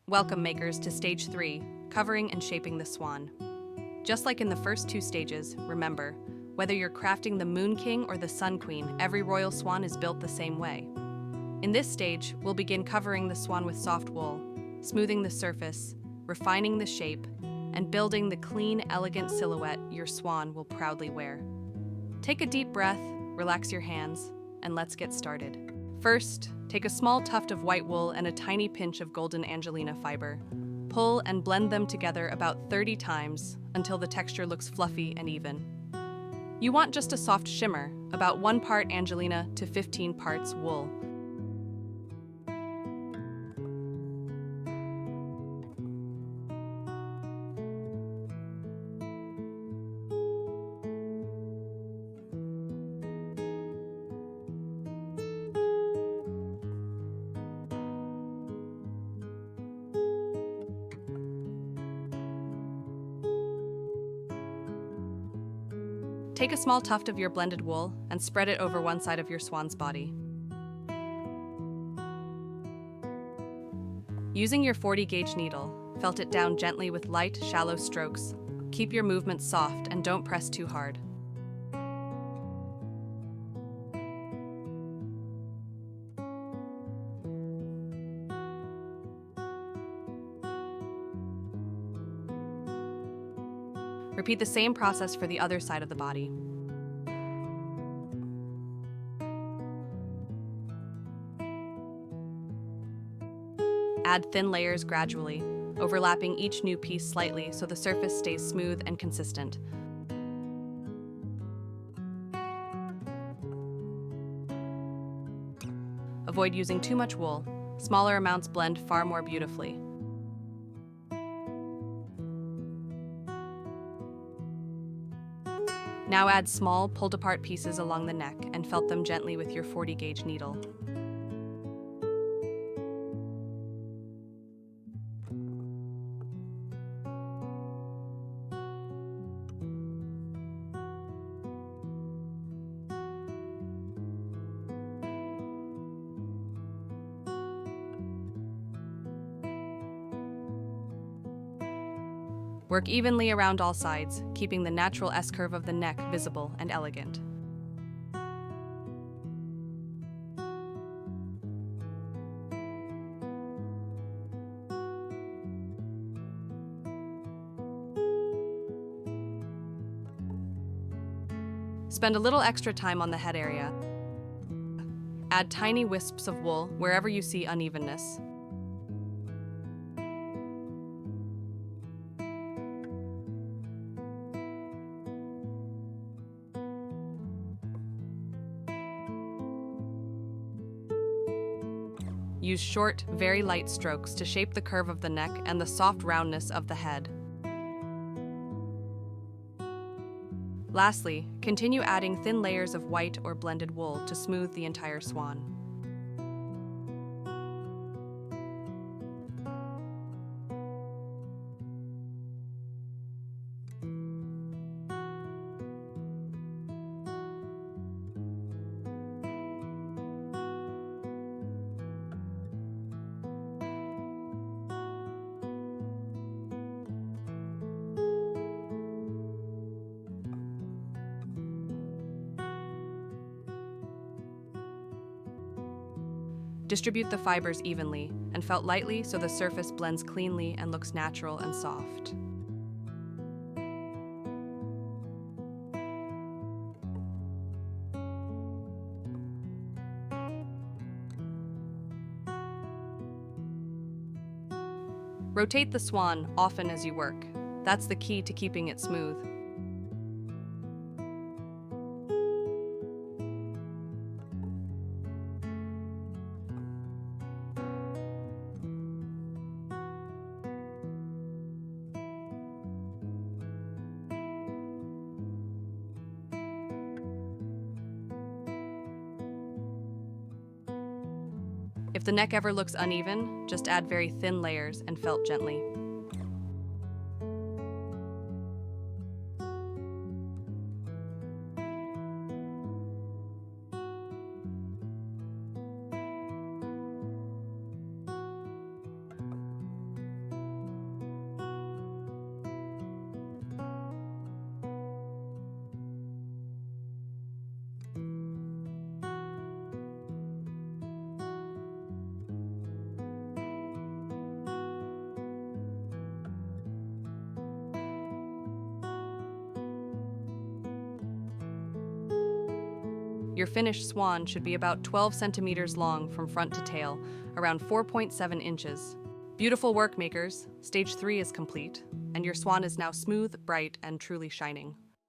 Welcome, makers, to Stage 3, Covering and Shaping the Swan. Just like in the first two stages, remember, whether you're crafting the Moon King or the Sun Queen, every Royal Swan is built the same way. In this stage, we'll begin covering the swan with soft wool, smoothing the surface, refining the shape, and building the clean, elegant silhouette your swan will proudly wear. Take a deep breath, relax your hands, and let's get started. First, take a small tuft of white wool and a tiny pinch of golden Angelina fiber. Pull and blend them together about 30 times until the texture looks fluffy and even. You want just a soft shimmer, about 1 part Angelina to 15 parts wool. Take a small tuft of your blended wool and spread it over one side of your swan's body. Using your 40-gauge needle, felt it down gently with light, shallow strokes. Keep your movements soft and don't press too hard. Repeat the same process for the other side of the body. Add thin layers gradually, overlapping each new piece slightly so the surface stays smooth and consistent. Avoid using too much wool. Smaller amounts blend far more beautifully. Now add small, pulled-apart pieces along the neck and felt them gently with your 40-gauge needle. Work evenly around all sides, keeping the natural S-curve of the neck visible and elegant. Spend a little extra time on the head area. Add tiny wisps of wool wherever you see unevenness. Use short, very light strokes to shape the curve of the neck and the soft roundness of the head. Lastly, continue adding thin layers of white or blended wool to smooth the entire swan. Distribute the fibers evenly and felt lightly so the surface blends cleanly and looks natural and soft. Rotate the swan often as you work. That's the key to keeping it smooth. If the neck ever looks uneven, just add very thin layers and felt gently. Your finished swan should be about 12 centimeters long from front to tail, around 4.7 inches. Beautiful work, makers. Stage 3 is complete, and your swan is now smooth, bright, and truly shining.